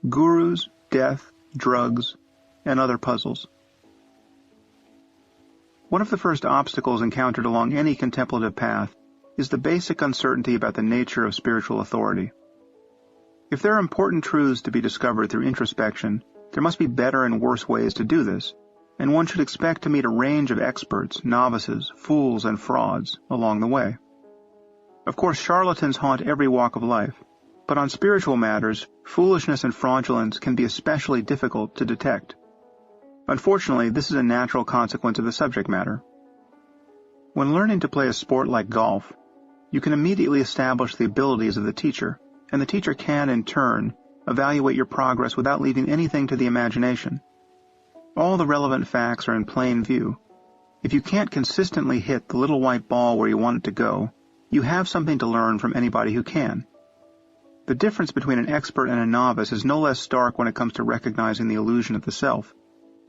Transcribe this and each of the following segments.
Gurus, Death, Drugs, and Other Puzzles. One of the first obstacles encountered along any contemplative path is the basic uncertainty about the nature of spiritual authority. If there are important truths to be discovered through introspection, there must be better and worse ways to do this, and one should expect to meet a range of experts, novices, fools, and frauds along the way. Of course, charlatans haunt every walk of life, but on spiritual matters, foolishness and fraudulence can be especially difficult to detect. Unfortunately, this is a natural consequence of the subject matter. When learning to play a sport like golf, you can immediately establish the abilities of the teacher, and the teacher can, in turn, evaluate your progress without leaving anything to the imagination. All the relevant facts are in plain view. If you can't consistently hit the little white ball where you want it to go, you have something to learn from anybody who can. The difference between an expert and a novice is no less stark when it comes to recognizing the illusion of the self,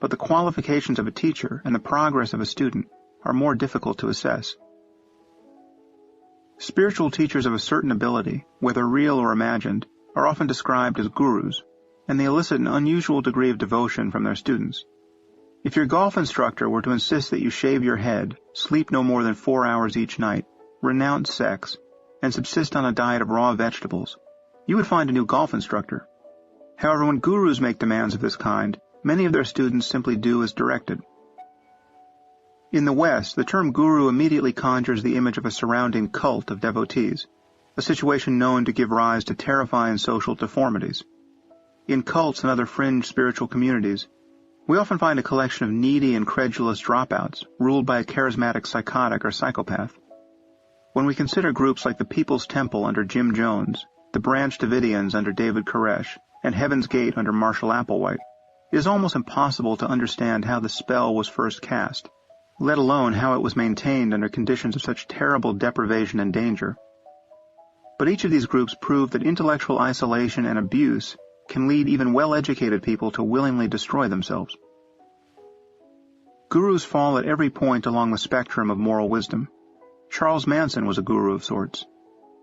but the qualifications of a teacher and the progress of a student are more difficult to assess. Spiritual teachers of a certain ability, whether real or imagined, are often described as gurus, and they elicit an unusual degree of devotion from their students. If your golf instructor were to insist that you shave your head, sleep no more than 4 hours each night, renounce sex, and subsist on a diet of raw vegetables, you would find a new golf instructor. However, when gurus make demands of this kind, many of their students simply do as directed. In the West, the term guru immediately conjures the image of a surrounding cult of devotees, a situation known to give rise to terrifying social deformities. In cults and other fringe spiritual communities, we often find a collection of needy and credulous dropouts, ruled by a charismatic psychotic or psychopath. When we consider groups like the People's Temple under Jim Jones, the Branch Davidians under David Koresh, and Heaven's Gate under Marshall Applewhite, it is almost impossible to understand how the spell was first cast, let alone how it was maintained under conditions of such terrible deprivation and danger. But each of these groups proved that intellectual isolation and abuse can lead even well-educated people to willingly destroy themselves. Gurus fall at every point along the spectrum of moral wisdom. Charles Manson was a guru of sorts.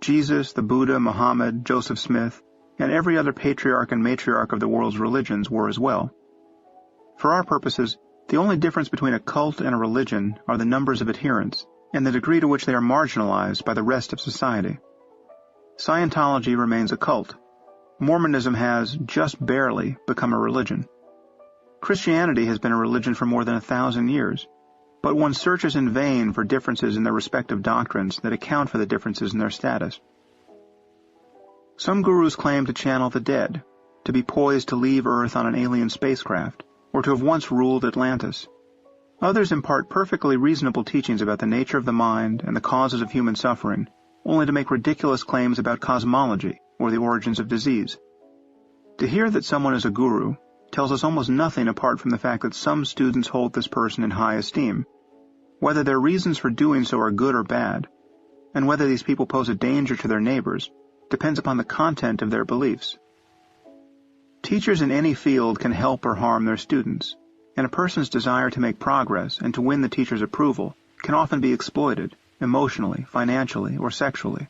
Jesus, the Buddha, Muhammad, Joseph Smith, and every other patriarch and matriarch of the world's religions were as well. For our purposes, the only difference between a cult and a religion are the numbers of adherents and the degree to which they are marginalized by the rest of society. Scientology remains a cult. Mormonism has, just barely, become a religion. Christianity has been a religion for more than 1,000 years, but one searches in vain for differences in their respective doctrines that account for the differences in their status. Some gurus claim to channel the dead, to be poised to leave Earth on an alien spacecraft, or to have once ruled Atlantis. Others impart perfectly reasonable teachings about the nature of the mind and the causes of human suffering, only to make ridiculous claims about cosmology or the origins of disease. To hear that someone is a guru tells us almost nothing apart from the fact that some students hold this person in high esteem. Whether their reasons for doing so are good or bad, and whether these people pose a danger to their neighbors, depends upon the content of their beliefs. Teachers in any field can help or harm their students, and a person's desire to make progress and to win the teacher's approval can often be exploited, emotionally, financially, or sexually.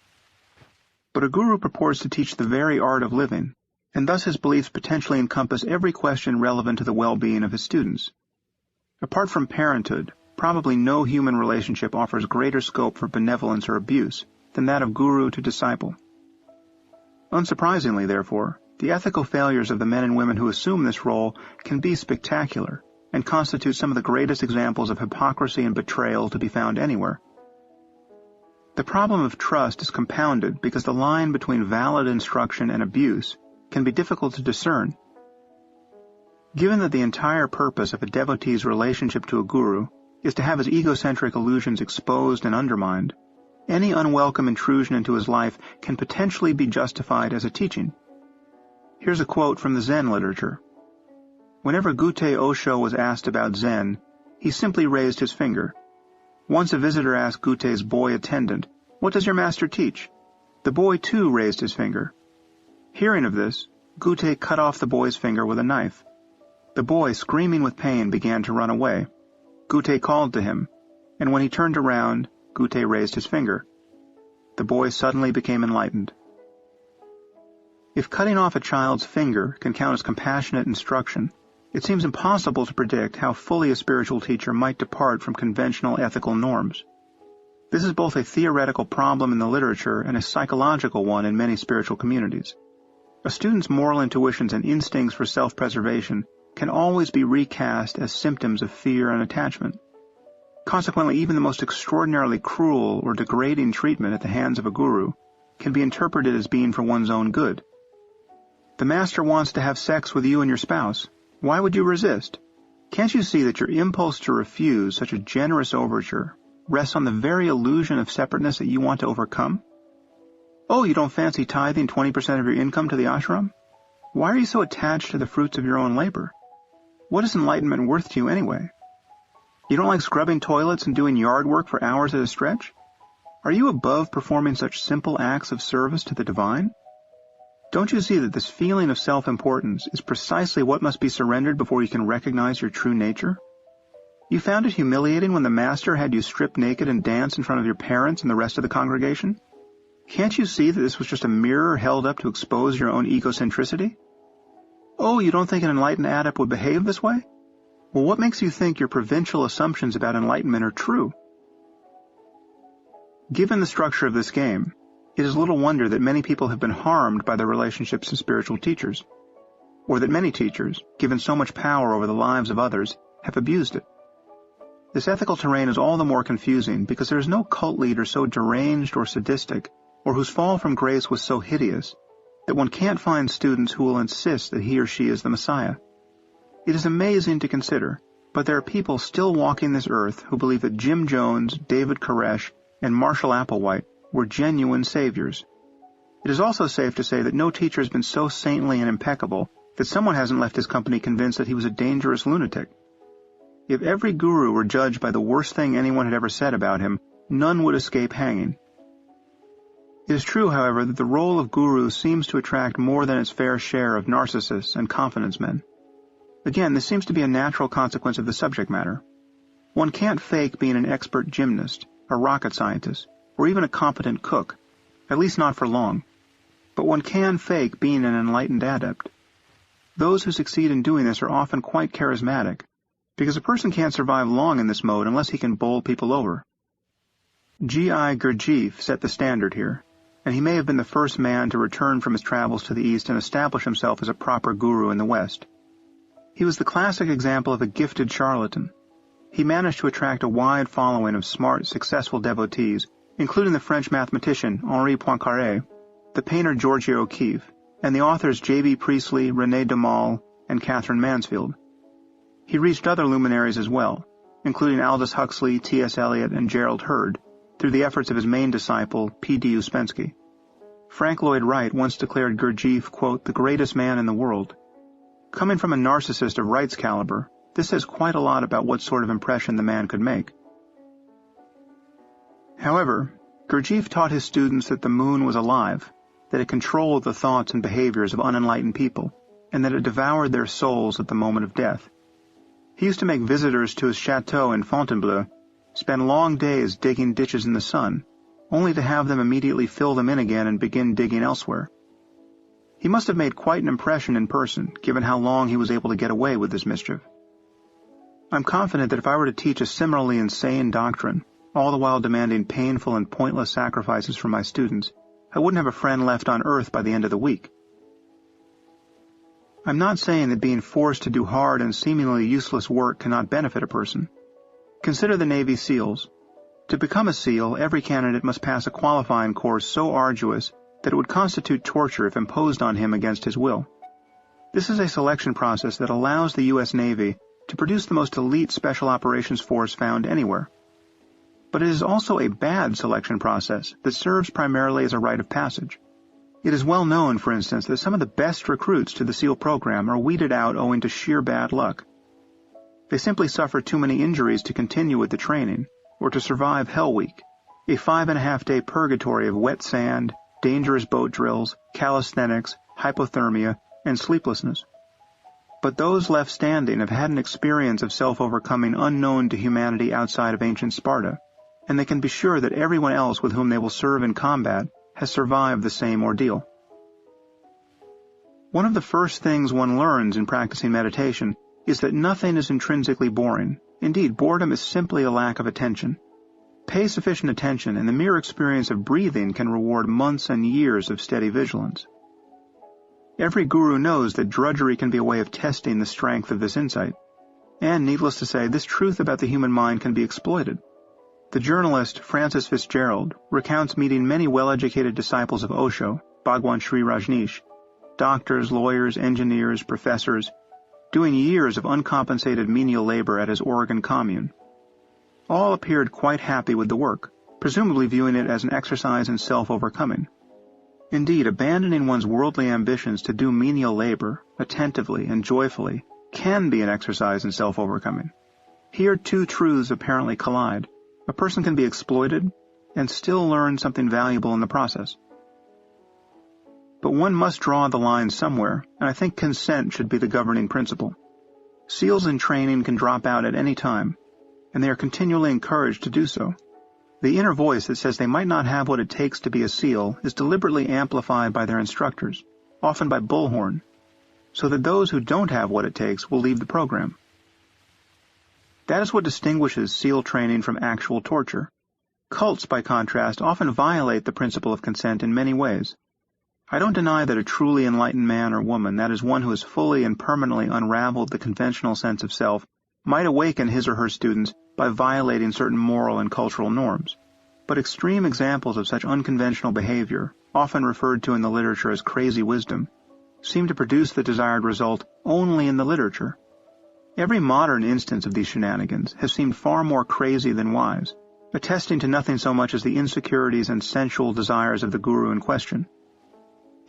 But a guru purports to teach the very art of living, and thus his beliefs potentially encompass every question relevant to the well-being of his students. Apart from parenthood, probably no human relationship offers greater scope for benevolence or abuse than that of guru to disciple. Unsurprisingly, therefore, the ethical failures of the men and women who assume this role can be spectacular and constitute some of the greatest examples of hypocrisy and betrayal to be found anywhere. The problem of trust is compounded because the line between valid instruction and abuse can be difficult to discern. Given that the entire purpose of a devotee's relationship to a guru is to have his egocentric illusions exposed and undermined, any unwelcome intrusion into his life can potentially be justified as a teaching. Here's a quote from the Zen literature. Whenever Gutei Osho was asked about Zen, he simply raised his finger. Once a visitor asked Gutei's boy attendant, "What does your master teach?" The boy too raised his finger. Hearing of this, Gutei cut off the boy's finger with a knife. The boy, screaming with pain, began to run away. Gutei called to him, and when he turned around, Gutei raised his finger. The boy suddenly became enlightened. If cutting off a child's finger can count as compassionate instruction, it seems impossible to predict how fully a spiritual teacher might depart from conventional ethical norms. This is both a theoretical problem in the literature and a psychological one in many spiritual communities. A student's moral intuitions and instincts for self-preservation can always be recast as symptoms of fear and attachment. Consequently, even the most extraordinarily cruel or degrading treatment at the hands of a guru can be interpreted as being for one's own good. The master wants to have sex with you and your spouse. Why would you resist? Can't you see that your impulse to refuse such a generous overture rests on the very illusion of separateness that you want to overcome? Oh, you don't fancy tithing 20% of your income to the ashram? Why are you so attached to the fruits of your own labor? What is enlightenment worth to you anyway? You don't like scrubbing toilets and doing yard work for hours at a stretch? Are you above performing such simple acts of service to the divine? Don't you see that this feeling of self-importance is precisely what must be surrendered before you can recognize your true nature? You found it humiliating when the master had you strip naked and dance in front of your parents and the rest of the congregation? Can't you see that this was just a mirror held up to expose your own egocentricity? Oh, you don't think an enlightened adept would behave this way? Well, what makes you think your provincial assumptions about enlightenment are true? Given the structure of this game, it is little wonder that many people have been harmed by their relationships to spiritual teachers, or that many teachers, given so much power over the lives of others, have abused it. This ethical terrain is all the more confusing because there is no cult leader so deranged or sadistic, or whose fall from grace was so hideous, that one can't find students who will insist that he or she is the Messiah. It is amazing to consider, but there are people still walking this earth who believe that Jim Jones, David Koresh, and Marshall Applewhite were genuine saviors. It is also safe to say that no teacher has been so saintly and impeccable that someone hasn't left his company convinced that he was a dangerous lunatic. If every guru were judged by the worst thing anyone had ever said about him, none would escape hanging. It is true, however, that the role of guru seems to attract more than its fair share of narcissists and confidence men. Again, this seems to be a natural consequence of the subject matter. One can't fake being an expert gymnast, a rocket scientist, or even a competent cook, at least not for long. But one can fake being an enlightened adept. Those who succeed in doing this are often quite charismatic, because a person can't survive long in this mode unless he can bowl people over. G.I. Gurdjieff set the standard here, and he may have been the first man to return from his travels to the East and establish himself as a proper guru in the West. He was the classic example of a gifted charlatan. He managed to attract a wide following of smart, successful devotees, including the French mathematician Henri Poincaré, the painter Georgia O'Keeffe, and the authors J.B. Priestley, René Daumal, and Catherine Mansfield. He reached other luminaries as well, including Aldous Huxley, T.S. Eliot, and Gerald Hurd, through the efforts of his main disciple, P.D. Ouspensky. Frank Lloyd Wright once declared Gurdjieff, quote, the greatest man in the world. Coming from a narcissist of Wright's caliber, this says quite a lot about what sort of impression the man could make. However, Gurdjieff taught his students that the moon was alive, that it controlled the thoughts and behaviors of unenlightened people, and that it devoured their souls at the moment of death. He used to make visitors to his chateau in Fontainebleau spend long days digging ditches in the sun, only to have them immediately fill them in again and begin digging elsewhere. He must have made quite an impression in person, given how long he was able to get away with this mischief. I'm confident that if I were to teach a similarly insane doctrine, all the while demanding painful and pointless sacrifices from my students, I wouldn't have a friend left on earth by the end of the week. I'm not saying that being forced to do hard and seemingly useless work cannot benefit a person. Consider the Navy SEALs. To become a SEAL, every candidate must pass a qualifying course so arduous that it would constitute torture if imposed on him against his will. This is a selection process that allows the U.S. Navy to produce the most elite special operations force found anywhere. But it is also a bad selection process that serves primarily as a rite of passage. It is well known, for instance, that some of the best recruits to the SEAL program are weeded out owing to sheer bad luck. They simply suffer too many injuries to continue with the training, or to survive Hell Week, a 5.5-day purgatory of wet sand, dangerous boat drills, calisthenics, hypothermia, and sleeplessness. But those left standing have had an experience of self-overcoming unknown to humanity outside of ancient Sparta, and they can be sure that everyone else with whom they will serve in combat has survived the same ordeal. One of the first things one learns in practicing meditation is that nothing is intrinsically boring. Indeed, boredom is simply a lack of attention. Pay sufficient attention, and the mere experience of breathing can reward months and years of steady vigilance. Every guru knows that drudgery can be a way of testing the strength of this insight. And, needless to say, this truth about the human mind can be exploited. The journalist Francis Fitzgerald recounts meeting many well-educated disciples of Osho, Bhagwan Sri Rajneesh, doctors, lawyers, engineers, professors, doing years of uncompensated menial labor at his Oregon commune. All appeared quite happy with the work, presumably viewing it as an exercise in self-overcoming. Indeed, abandoning one's worldly ambitions to do menial labor, attentively and joyfully, can be an exercise in self-overcoming. Here two truths apparently collide. A person can be exploited and still learn something valuable in the process. But one must draw the line somewhere, and I think consent should be the governing principle. SEALs in training can drop out at any time, and they are continually encouraged to do so. The inner voice that says they might not have what it takes to be a SEAL is deliberately amplified by their instructors, often by bullhorn, so that those who don't have what it takes will leave the program. That is what distinguishes SEAL training from actual torture. Cults, by contrast, often violate the principle of consent in many ways. I don't deny that a truly enlightened man or woman, that is one who has fully and permanently unraveled the conventional sense of self, might awaken his or her students by violating certain moral and cultural norms. But extreme examples of such unconventional behavior, often referred to in the literature as crazy wisdom, seem to produce the desired result only in the literature. Every modern instance of these shenanigans has seemed far more crazy than wise, attesting to nothing so much as the insecurities and sensual desires of the guru in question.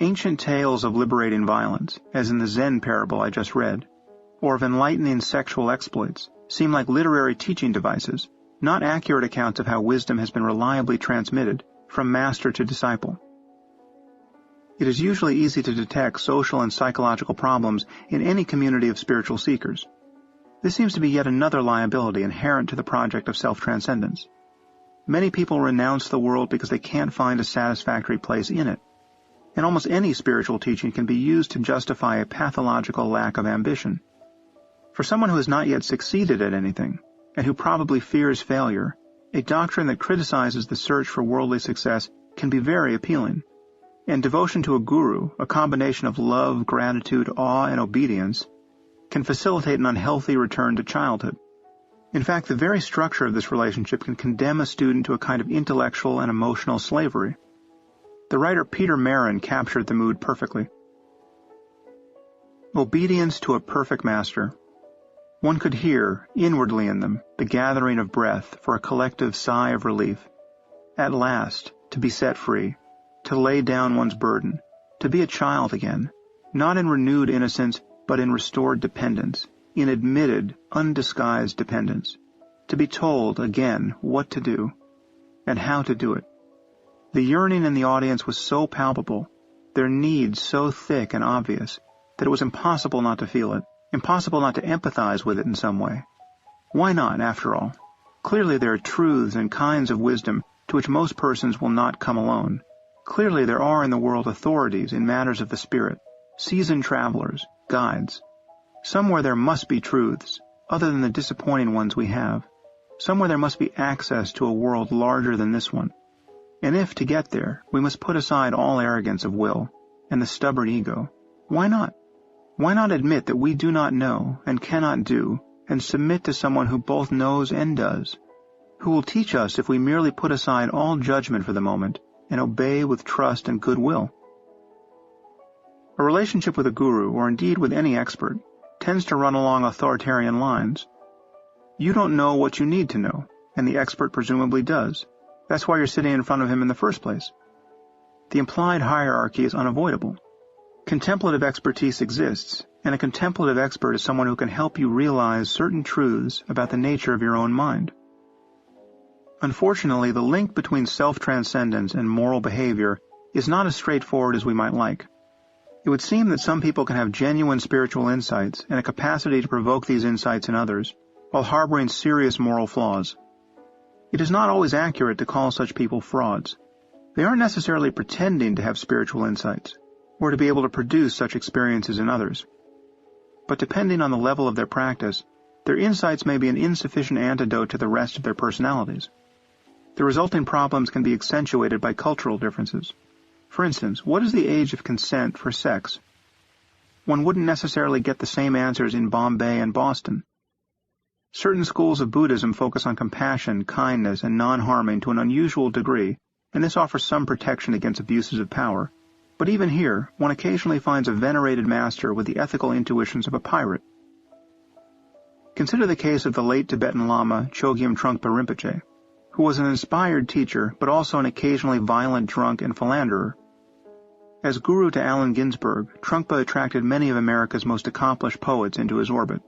Ancient tales of liberating violence, as in the Zen parable I just read, or of enlightening sexual exploits, seem like literary teaching devices, not accurate accounts of how wisdom has been reliably transmitted from master to disciple. It is usually easy to detect social and psychological problems in any community of spiritual seekers. This seems to be yet another liability inherent to the project of self-transcendence. Many people renounce the world because they can't find a satisfactory place in it. And almost any spiritual teaching can be used to justify a pathological lack of ambition. For someone who has not yet succeeded at anything, and who probably fears failure, a doctrine that criticizes the search for worldly success can be very appealing. And devotion to a guru, a combination of love, gratitude, awe, and obedience, can facilitate an unhealthy return to childhood. In fact, the very structure of this relationship can condemn a student to a kind of intellectual and emotional slavery. The writer Peter Marin captured the mood perfectly. Obedience to a perfect master. One could hear, inwardly in them, the gathering of breath for a collective sigh of relief. At last, to be set free, to lay down one's burden, to be a child again, not in renewed innocence, but in restored dependence, in admitted, undisguised dependence, to be told again what to do, and how to do it. The yearning in the audience was so palpable, their need so thick and obvious, that it was impossible not to feel it, impossible not to empathize with it in some way. Why not, after all? Clearly there are truths and kinds of wisdom to which most persons will not come alone. Clearly there are in the world authorities in matters of the spirit, seasoned travelers, guides. Somewhere there must be truths, other than the disappointing ones we have. Somewhere there must be access to a world larger than this one. And if, to get there, we must put aside all arrogance of will and the stubborn ego, why not? Why not admit that we do not know and cannot do, and submit to someone who both knows and does, who will teach us if we merely put aside all judgment for the moment and obey with trust and goodwill? A relationship with a guru, or indeed with any expert, tends to run along authoritarian lines. You don't know what you need to know, and the expert presumably does. That's why you're sitting in front of him in the first place. The implied hierarchy is unavoidable. Contemplative expertise exists, and a contemplative expert is someone who can help you realize certain truths about the nature of your own mind. Unfortunately, the link between self-transcendence and moral behavior is not as straightforward as we might like. It would seem that some people can have genuine spiritual insights and a capacity to provoke these insights in others, while harboring serious moral flaws. It is not always accurate to call such people frauds. They aren't necessarily pretending to have spiritual insights. or to be able to produce such experiences in others. But depending on the level of their practice, their insights may be an insufficient antidote to the rest of their personalities. The resulting problems can be accentuated by cultural differences. For instance, what is the age of consent for sex? One wouldn't necessarily get the same answers in Bombay and Boston. Certain schools of Buddhism focus on compassion, kindness, and non-harming to an unusual degree, and this offers some protection against abuses of power. But even here, one occasionally finds a venerated master with the ethical intuitions of a pirate. Consider the case of the late Tibetan Lama Chogyam Trungpa Rinpoche, who was an inspired teacher but also an occasionally violent drunk and philanderer. As guru to Allen Ginsberg, Trungpa attracted many of America's most accomplished poets into his orbit.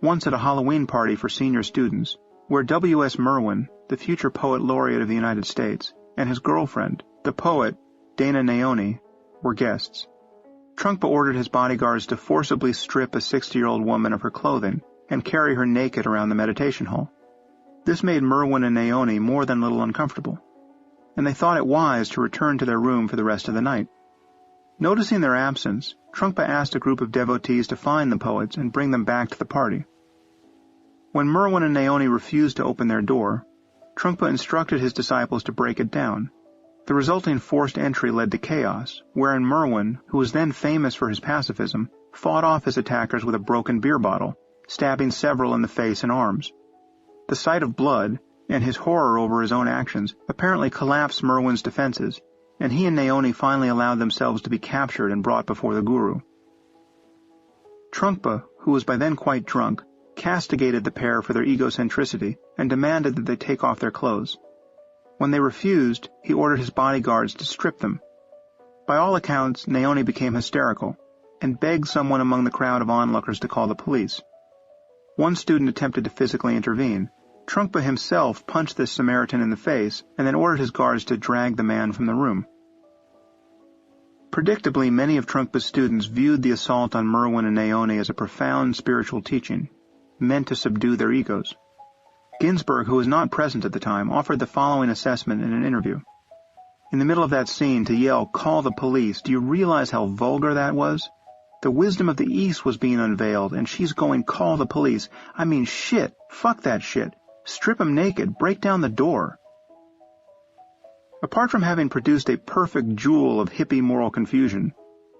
Once at a Halloween party for senior students, where W.S. Merwin, the future poet laureate of the United States, and his girlfriend, the poet Dana Naoni, were guests, Trungpa ordered his bodyguards to forcibly strip a 60-year-old woman of her clothing and carry her naked around the meditation hall. This made Merwin and Naoni more than a little uncomfortable, and they thought it wise to return to their room for the rest of the night. Noticing their absence, Trungpa asked a group of devotees to find the poets and bring them back to the party. When Merwin and Naoni refused to open their door, Trungpa instructed his disciples to break it down. The resulting forced entry led to chaos, wherein Merwin, who was then famous for his pacifism, fought off his attackers with a broken beer bottle, stabbing several in the face and arms. The sight of blood, and his horror over his own actions, apparently collapsed Merwin's defenses, and he and Naoni finally allowed themselves to be captured and brought before the guru. Trungpa, who was by then quite drunk, castigated the pair for their egocentricity and demanded that they take off their clothes. When they refused, he ordered his bodyguards to strip them. By all accounts, Naoni became hysterical and begged someone among the crowd of onlookers to call the police. One student attempted to physically intervene. Trungpa himself punched this Samaritan in the face and then ordered his guards to drag the man from the room. Predictably, many of Trungpa's students viewed the assault on Merwin and Naoni as a profound spiritual teaching, meant to subdue their egos. Ginsberg, who was not present at the time, offered the following assessment in an interview. In the middle of that scene, to yell, "Call the police," do you realize how vulgar that was? The wisdom of the East was being unveiled, and she's going, "Call the police." I mean, shit. Fuck that shit. Strip him naked. Break down the door. Apart from having produced a perfect jewel of hippie moral confusion,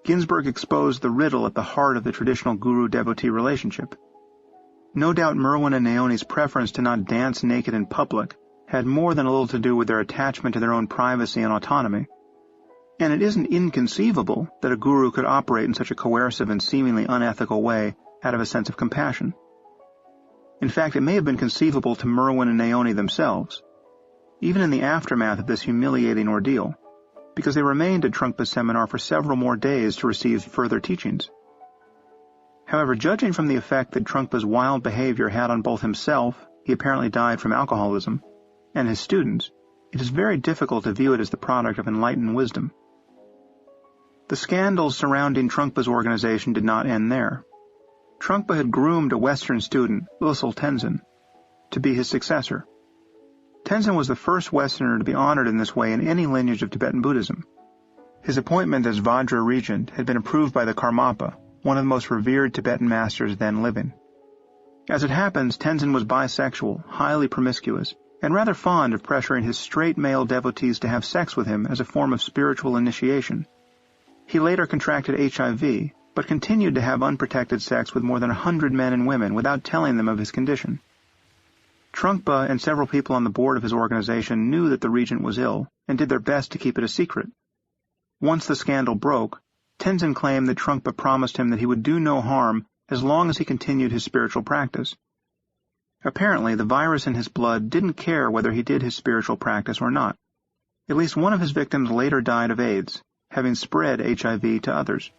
Ginsberg exposed the riddle at the heart of the traditional guru-devotee relationship. No doubt Merwin and Naoni's preference to not dance naked in public had more than a little to do with their attachment to their own privacy and autonomy. And it isn't inconceivable that a guru could operate in such a coercive and seemingly unethical way out of a sense of compassion. In fact, it may have been conceivable to Merwin and Naoni themselves, even in the aftermath of this humiliating ordeal, because they remained at Trungpa's seminar for several more days to receive further teachings. However, judging from the effect that Trungpa's wild behavior had on both himself, he apparently died from alcoholism, and his students, it is very difficult to view it as the product of enlightened wisdom. The scandals surrounding Trungpa's organization did not end there. Trungpa had groomed a Western student, Losel Tenzin, to be his successor. Tenzin was the first Westerner to be honored in this way in any lineage of Tibetan Buddhism. His appointment as Vajra regent had been approved by the Karmapa, one of the most revered Tibetan masters then living. As it happens, Tenzin was bisexual, highly promiscuous, and rather fond of pressuring his straight male devotees to have sex with him as a form of spiritual initiation. He later contracted HIV, but continued to have unprotected sex with more than 100 men and women without telling them of his condition. Trungpa and several people on the board of his organization knew that the regent was ill and did their best to keep it a secret. Once the scandal broke, Tenzin claimed that Trungpa promised him that he would do no harm as long as he continued his spiritual practice. Apparently, the virus in his blood didn't care whether he did his spiritual practice or not. At least one of his victims later died of AIDS, having spread HIV to others.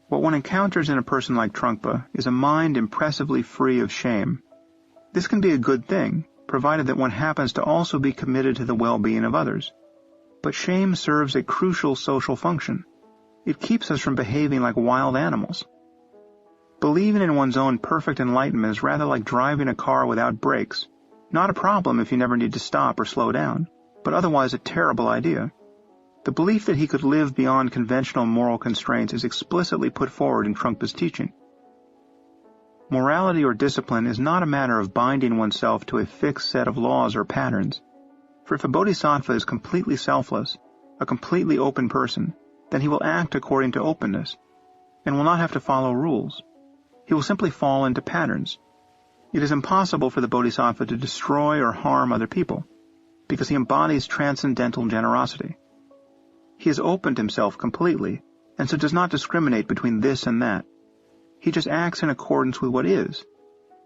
What one encounters in a person like Trungpa is a mind impressively free of shame. This can be a good thing, provided that one happens to also be committed to the well-being of others. But shame serves a crucial social function. It keeps us from behaving like wild animals. Believing in one's own perfect enlightenment is rather like driving a car without brakes. Not a problem if you never need to stop or slow down, but otherwise a terrible idea. The belief that he could live beyond conventional moral constraints is explicitly put forward in Trungpa's teaching. Morality or discipline is not a matter of binding oneself to a fixed set of laws or patterns. For if a bodhisattva is completely selfless, a completely open person, then he will act according to openness, and will not have to follow rules. He will simply fall into patterns. It is impossible for the bodhisattva to destroy or harm other people, because he embodies transcendental generosity. He has opened himself completely, and so does not discriminate between this and that. He just acts in accordance with what is.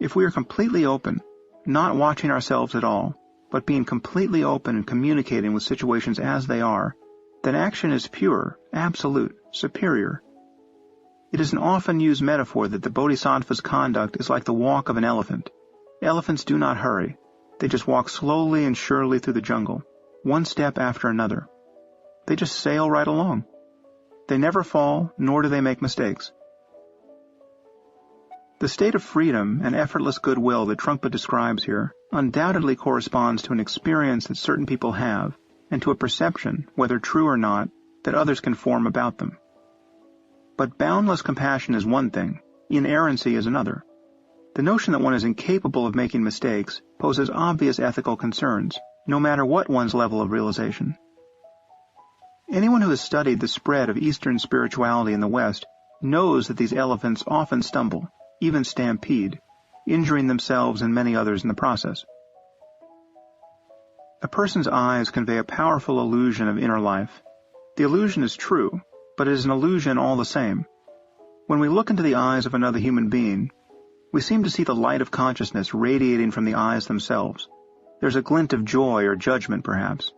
If we are completely open, not watching ourselves at all, but being completely open and communicating with situations as they are, then action is pure, absolute, superior. It is an often used metaphor that the bodhisattva's conduct is like the walk of an elephant. Elephants do not hurry. They just walk slowly and surely through the jungle, one step after another. They just sail right along. They never fall, nor do they make mistakes. The state of freedom and effortless goodwill that Trungpa describes here undoubtedly corresponds to an experience that certain people have, and to a perception, whether true or not, that others can form about them. But boundless compassion is one thing, inerrancy is another. The notion that one is incapable of making mistakes poses obvious ethical concerns, no matter what one's level of realization. Anyone who has studied the spread of Eastern spirituality in the West knows that these elephants often stumble, even stampede, injuring themselves and many others in the process. A person's eyes convey a powerful illusion of inner life. The illusion is true, but it is an illusion all the same. When we look into the eyes of another human being, we seem to see the light of consciousness radiating from the eyes themselves. There's a glint of joy or judgment, perhaps.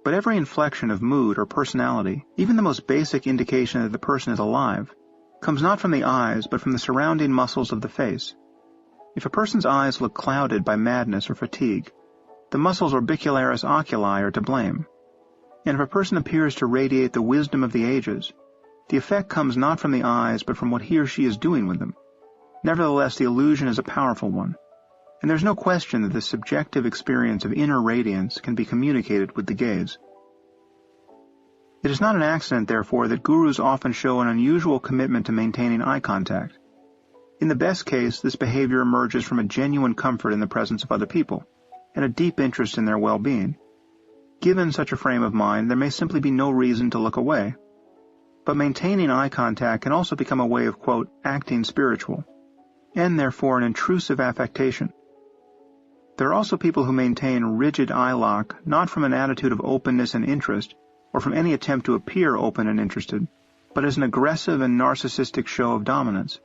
But every inflection of mood or personality, even the most basic indication that the person is alive, comes not from the eyes but from the surrounding muscles of the face. If a person's eyes look clouded by madness or fatigue, the muscles orbicularis oculi are to blame. And if a person appears to radiate the wisdom of the ages, the effect comes not from the eyes but from what he or she is doing with them. Nevertheless, the illusion is a powerful one, and there's no question that the subjective experience of inner radiance can be communicated with the gaze. It is not an accident, therefore, that gurus often show an unusual commitment to maintaining eye contact. In the best case, this behavior emerges from a genuine comfort in the presence of other people, and a deep interest in their well-being. Given such a frame of mind, there may simply be no reason to look away. But maintaining eye contact can also become a way of, quote, acting spiritual, and therefore an intrusive affectation. There are also people who maintain rigid eye lock not from an attitude of openness and interest, or from any attempt to appear open and interested, but as an aggressive and narcissistic show of dominance.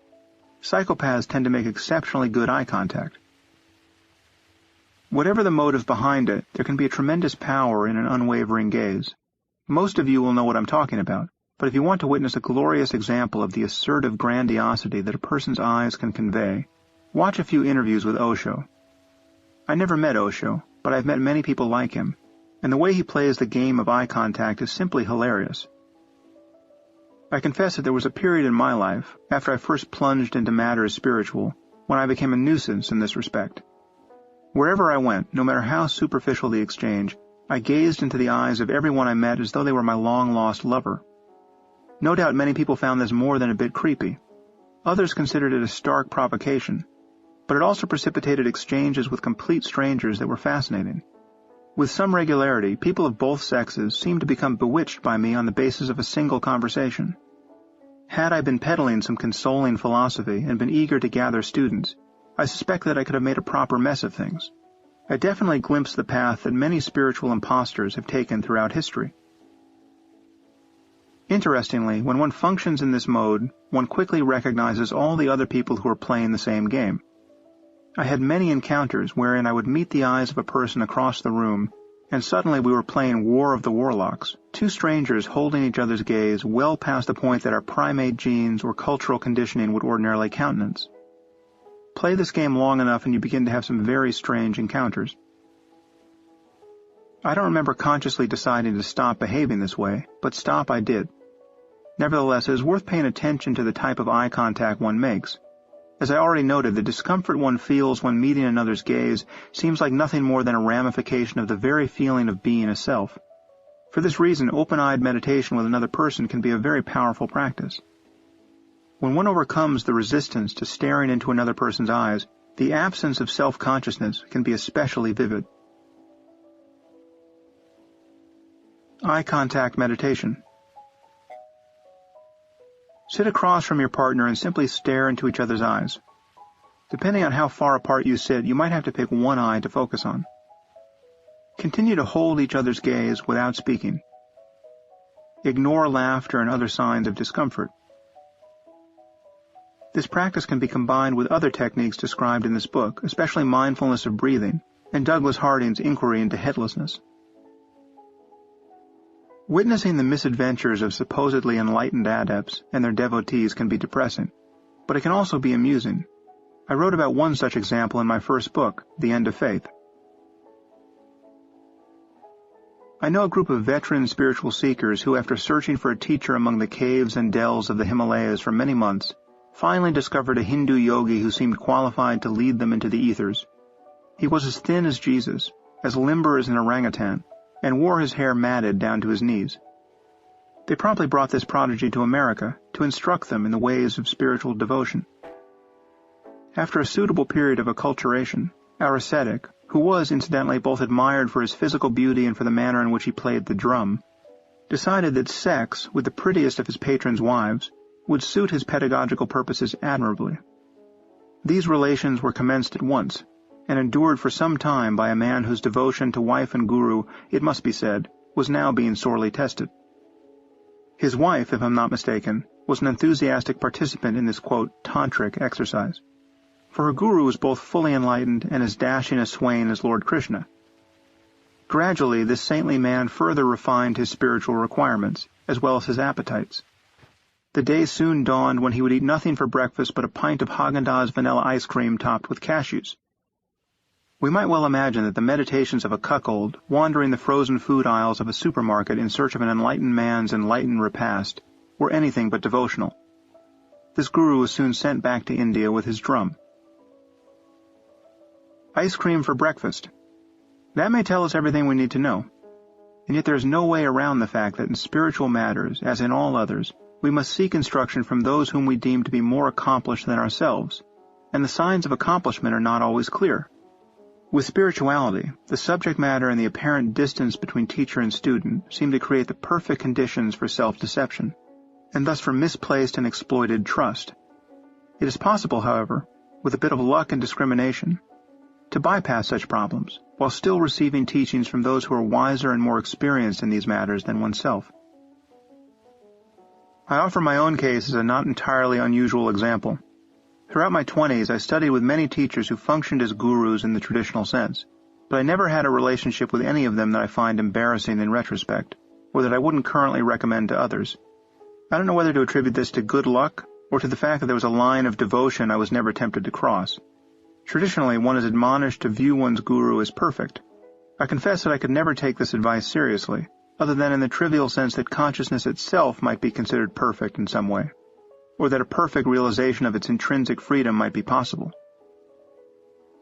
Psychopaths tend to make exceptionally good eye contact. Whatever the motive behind it, there can be a tremendous power in an unwavering gaze. Most of you will know what I'm talking about, but if you want to witness a glorious example of the assertive grandiosity that a person's eyes can convey, watch a few interviews with Osho. I never met Osho, but I've met many people like him, and the way he plays the game of eye contact is simply hilarious. I confess that there was a period in my life, after I first plunged into matters spiritual, when I became a nuisance in this respect. Wherever I went, no matter how superficial the exchange, I gazed into the eyes of everyone I met as though they were my long-lost lover. No doubt many people found this more than a bit creepy. Others considered it a stark provocation, but it also precipitated exchanges with complete strangers that were fascinating. With some regularity, people of both sexes seemed to become bewitched by me on the basis of a single conversation. Had I been peddling some consoling philosophy and been eager to gather students, I suspect that I could have made a proper mess of things. I definitely glimpsed the path that many spiritual impostors have taken throughout history. Interestingly, when one functions in this mode, one quickly recognizes all the other people who are playing the same game. I had many encounters wherein I would meet the eyes of a person across the room, and suddenly we were playing War of the Warlocks, two strangers holding each other's gaze well past the point that our primate genes or cultural conditioning would ordinarily countenance. Play this game long enough and you begin to have some very strange encounters. I don't remember consciously deciding to stop behaving this way, but stop I did. Nevertheless, it is worth paying attention to the type of eye contact one makes. As I already noted, the discomfort one feels when meeting another's gaze seems like nothing more than a ramification of the very feeling of being a self. For this reason, open-eyed meditation with another person can be a very powerful practice. When one overcomes the resistance to staring into another person's eyes, the absence of self-consciousness can be especially vivid. Eye contact meditation. Sit across from your partner and simply stare into each other's eyes. Depending on how far apart you sit, you might have to pick one eye to focus on. Continue to hold each other's gaze without speaking. Ignore laughter and other signs of discomfort. This practice can be combined with other techniques described in this book, especially mindfulness of breathing and Douglas Harding's inquiry into headlessness. Witnessing the misadventures of supposedly enlightened adepts and their devotees can be depressing, but it can also be amusing. I wrote about one such example in my first book, The End of Faith. I know a group of veteran spiritual seekers who, after searching for a teacher among the caves and dells of the Himalayas for many months, finally discovered a Hindu yogi who seemed qualified to lead them into the ethers. He was as thin as Jesus, as limber as an orangutan, and wore his hair matted down to his knees. They promptly brought this prodigy to America to instruct them in the ways of spiritual devotion. After a suitable period of acculturation, our ascetic, who was incidentally both admired for his physical beauty and for the manner in which he played the drum, decided that sex with the prettiest of his patrons' wives would suit his pedagogical purposes admirably. These relations were commenced at once, and endured for some time by a man whose devotion to wife and guru, it must be said, was now being sorely tested. His wife, if I'm not mistaken, was an enthusiastic participant in this, quote, tantric exercise, for her guru was both fully enlightened and as dashing a swain as Lord Krishna. Gradually, this saintly man further refined his spiritual requirements, as well as his appetites. The day soon dawned when he would eat nothing for breakfast but a pint of Haagen-Dazs vanilla ice cream topped with cashews. We might well imagine that the meditations of a cuckold, wandering the frozen food aisles of a supermarket in search of an enlightened man's enlightened repast, were anything but devotional. This guru was soon sent back to India with his drum. Ice cream for breakfast. That may tell us everything we need to know. And yet there is no way around the fact that in spiritual matters, as in all others, we must seek instruction from those whom we deem to be more accomplished than ourselves, and the signs of accomplishment are not always clear. With spirituality, the subject matter and the apparent distance between teacher and student seem to create the perfect conditions for self-deception, and thus for misplaced and exploited trust. It is possible, however, with a bit of luck and discrimination, to bypass such problems, while still receiving teachings from those who are wiser and more experienced in these matters than oneself. I offer my own case as a not entirely unusual example. Throughout my 20s, I studied with many teachers who functioned as gurus in the traditional sense, but I never had a relationship with any of them that I find embarrassing in retrospect, or that I wouldn't currently recommend to others. I don't know whether to attribute this to good luck, or to the fact that there was a line of devotion I was never tempted to cross. Traditionally, one is admonished to view one's guru as perfect. I confess that I could never take this advice seriously, other than in the trivial sense that consciousness itself might be considered perfect in some way, or that a perfect realization of its intrinsic freedom might be possible.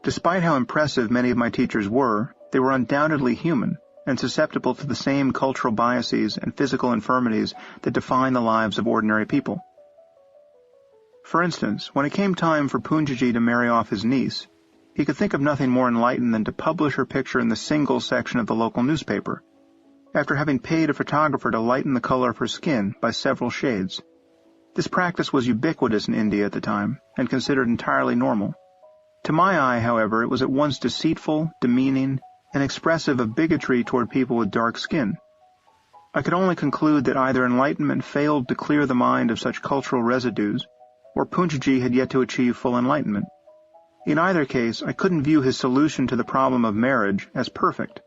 Despite how impressive many of my teachers were, they were undoubtedly human and susceptible to the same cultural biases and physical infirmities that define the lives of ordinary people. For instance, when it came time for Punjaji to marry off his niece, he could think of nothing more enlightened than to publish her picture in the singles section of the local newspaper, after having paid a photographer to lighten the color of her skin by several shades. This practice was ubiquitous in India at the time, and considered entirely normal. To my eye, however, it was at once deceitful, demeaning, and expressive of bigotry toward people with dark skin. I could only conclude that either enlightenment failed to clear the mind of such cultural residues, or Punjaji had yet to achieve full enlightenment. In either case, I couldn't view his solution to the problem of marriage as perfect.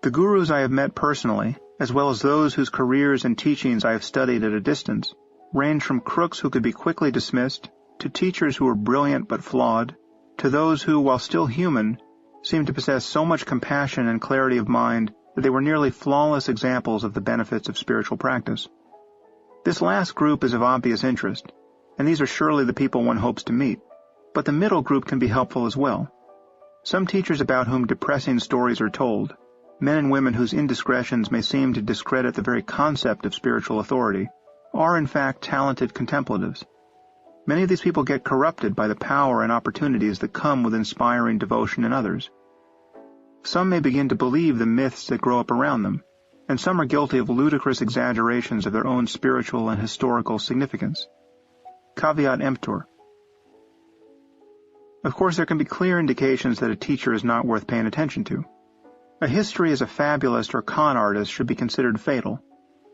The gurus I have met personally, as well as those whose careers and teachings I have studied at a distance, range from crooks who could be quickly dismissed, to teachers who were brilliant but flawed, to those who, while still human, seemed to possess so much compassion and clarity of mind that they were nearly flawless examples of the benefits of spiritual practice. This last group is of obvious interest, and these are surely the people one hopes to meet, but the middle group can be helpful as well. Some teachers about whom depressing stories are told, men and women whose indiscretions may seem to discredit the very concept of spiritual authority, are in fact talented contemplatives. Many of these people get corrupted by the power and opportunities that come with inspiring devotion in others. Some may begin to believe the myths that grow up around them, and some are guilty of ludicrous exaggerations of their own spiritual and historical significance. Caveat emptor. Of course, there can be clear indications that a teacher is not worth paying attention to. A history as a fabulist or con artist should be considered fatal.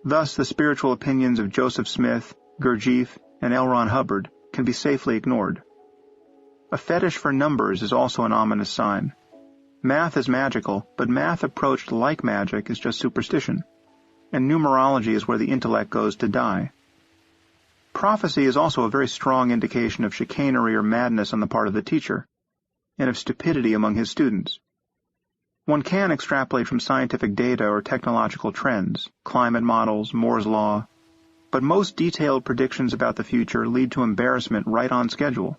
Thus, the spiritual opinions of Joseph Smith, Gurdjieff, and L. Ron Hubbard can be safely ignored. A fetish for numbers is also an ominous sign. Math is magical, but math approached like magic is just superstition, and numerology is where the intellect goes to die. Prophecy is also a very strong indication of chicanery or madness on the part of the teacher, and of stupidity among his students. One can extrapolate from scientific data or technological trends, climate models, Moore's law, but most detailed predictions about the future lead to embarrassment right on schedule.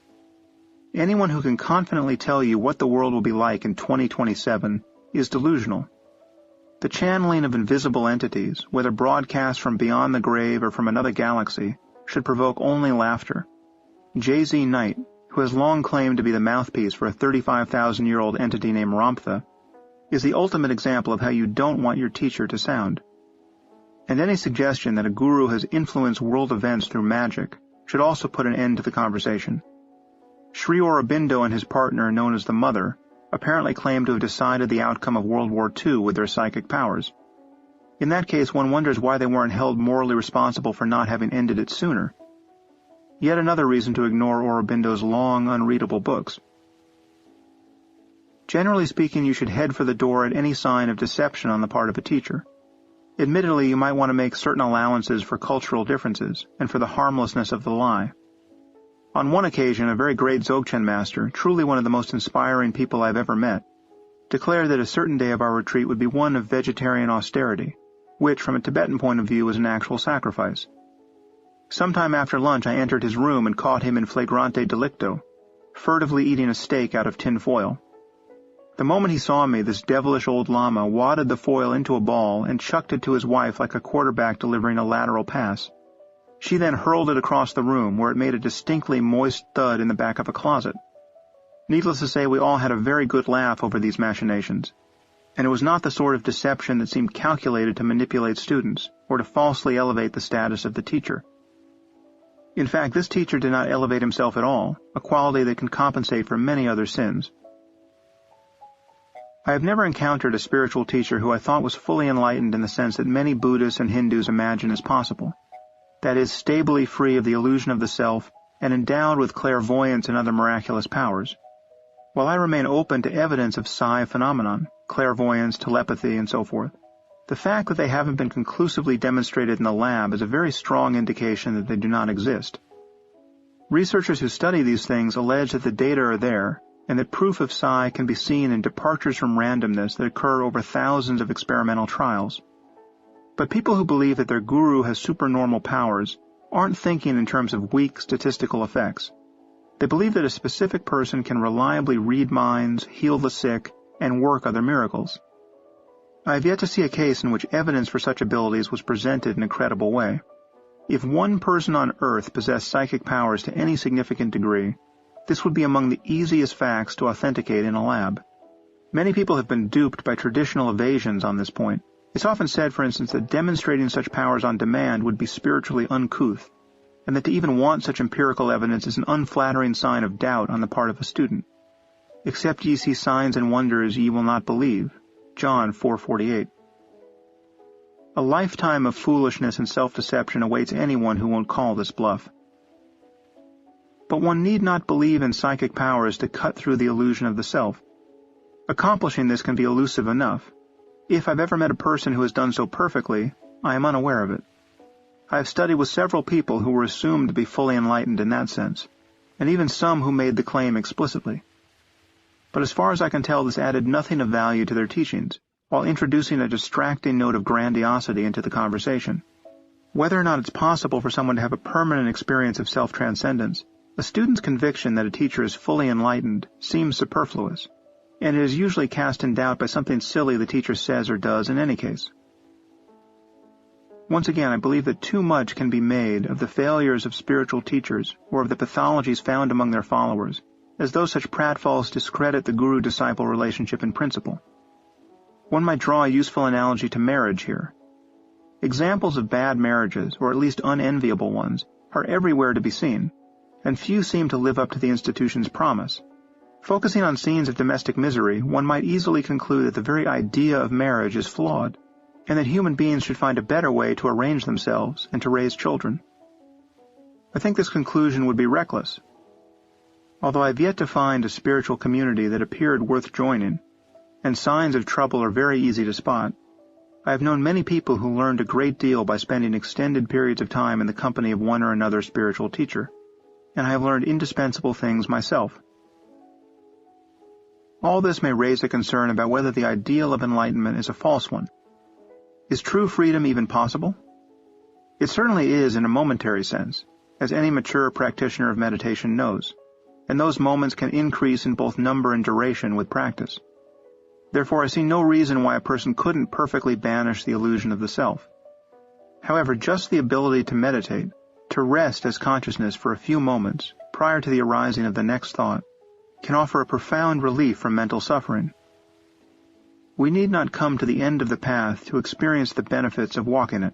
Anyone who can confidently tell you what the world will be like in 2027 is delusional. The channeling of invisible entities, whether broadcast from beyond the grave or from another galaxy, should provoke only laughter. J.Z. Knight, who has long claimed to be the mouthpiece for a 35,000-year-old entity named Ramtha, is the ultimate example of how you don't want your teacher to sound. And any suggestion that a guru has influenced world events through magic should also put an end to the conversation. Sri Aurobindo and his partner, known as the Mother, apparently claim to have decided the outcome of World War II with their psychic powers. In that case, one wonders why they weren't held morally responsible for not having ended it sooner. Yet another reason to ignore Aurobindo's long, unreadable books. Generally speaking, you should head for the door at any sign of deception on the part of a teacher. Admittedly, you might want to make certain allowances for cultural differences and for the harmlessness of the lie. On one occasion, a very great Dzogchen master, truly one of the most inspiring people I've ever met, declared that a certain day of our retreat would be one of vegetarian austerity, which, from a Tibetan point of view, was an actual sacrifice. Sometime after lunch, I entered his room and caught him in flagrante delicto, furtively eating a steak out of tin foil. The moment he saw me, this devilish old lama wadded the foil into a ball and chucked it to his wife like a quarterback delivering a lateral pass. She then hurled it across the room, where it made a distinctly moist thud in the back of a closet. Needless to say, we all had a very good laugh over these machinations, and it was not the sort of deception that seemed calculated to manipulate students or to falsely elevate the status of the teacher. In fact, this teacher did not elevate himself at all, a quality that can compensate for many other sins. I have never encountered a spiritual teacher who I thought was fully enlightened in the sense that many Buddhists and Hindus imagine is possible. That is, stably free of the illusion of the self and endowed with clairvoyance and other miraculous powers. While I remain open to evidence of psi phenomenon, clairvoyance, telepathy, and so forth, the fact that they haven't been conclusively demonstrated in the lab is a very strong indication that they do not exist. Researchers who study these things allege that the data are there, and that proof of psi can be seen in departures from randomness that occur over thousands of experimental trials. But people who believe that their guru has supernormal powers aren't thinking in terms of weak statistical effects. They believe that a specific person can reliably read minds, heal the sick, and work other miracles. I have yet to see a case in which evidence for such abilities was presented in a credible way. If one person on Earth possessed psychic powers to any significant degree, this would be among the easiest facts to authenticate in a lab. Many people have been duped by traditional evasions on this point. It's often said, for instance, that demonstrating such powers on demand would be spiritually uncouth, and that to even want such empirical evidence is an unflattering sign of doubt on the part of a student. Except ye see signs and wonders ye will not believe. John 4:48. A lifetime of foolishness and self-deception awaits anyone who won't call this bluff. But one need not believe in psychic powers to cut through the illusion of the self. Accomplishing this can be elusive enough. If I've ever met a person who has done so perfectly, I am unaware of it. I have studied with several people who were assumed to be fully enlightened in that sense, and even some who made the claim explicitly. But as far as I can tell, this added nothing of value to their teachings, while introducing a distracting note of grandiosity into the conversation. Whether or not it's possible for someone to have a permanent experience of self-transcendence, a student's conviction that a teacher is fully enlightened seems superfluous. and it is usually cast in doubt by something silly the teacher says or does in any case. Once again, I believe that too much can be made of the failures of spiritual teachers or of the pathologies found among their followers, as though such pratfalls discredit the guru-disciple relationship in principle. One might draw a useful analogy to marriage here. Examples of bad marriages, or at least unenviable ones, are everywhere to be seen, and few seem to live up to the institution's promise. Focusing on scenes of domestic misery, one might easily conclude that the very idea of marriage is flawed, and that human beings should find a better way to arrange themselves and to raise children. I think this conclusion would be reckless. Although I have yet to find a spiritual community that appeared worth joining, and signs of trouble are very easy to spot, I have known many people who learned a great deal by spending extended periods of time in the company of one or another spiritual teacher, and I have learned indispensable things myself. All this may raise a concern about whether the ideal of enlightenment is a false one. Is true freedom even possible? It certainly is in a momentary sense, as any mature practitioner of meditation knows, and those moments can increase in both number and duration with practice. Therefore, I see no reason why a person couldn't perfectly banish the illusion of the self. However, just the ability to meditate, to rest as consciousness for a few moments prior to the arising of the next thought, can offer a profound relief from mental suffering. We need not come to the end of the path to experience the benefits of walking it.